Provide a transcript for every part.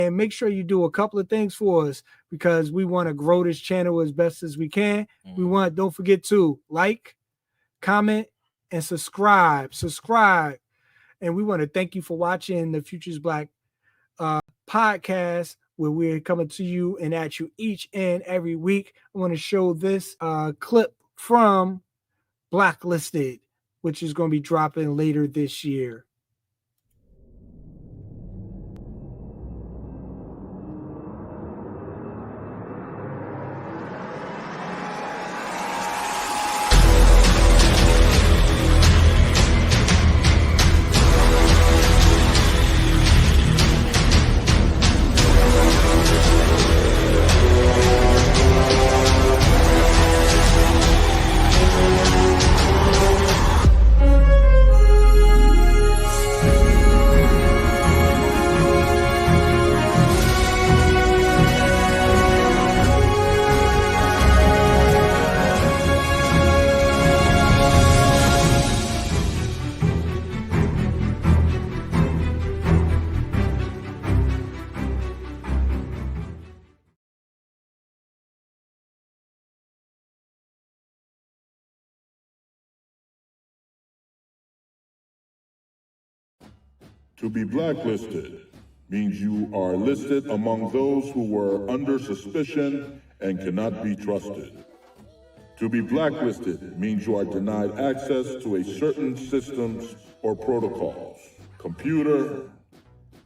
And make sure you do a couple of things for us because we want to grow this channel as best as we can. Don't forget to like, comment, and subscribe. And we want to thank you for watching the Futures Black podcast, where we're coming to you and at you each and every week. I want to show this clip from Blacklisted, which is going to be dropping later this year. To be blacklisted means you are listed among those who were under suspicion and cannot be trusted. To be blacklisted means you are denied access to a certain systems or protocols, computer,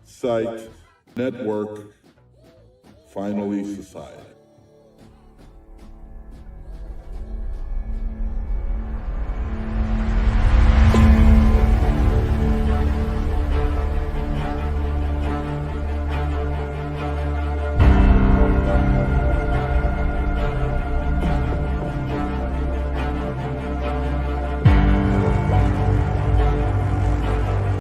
site, network, finally society.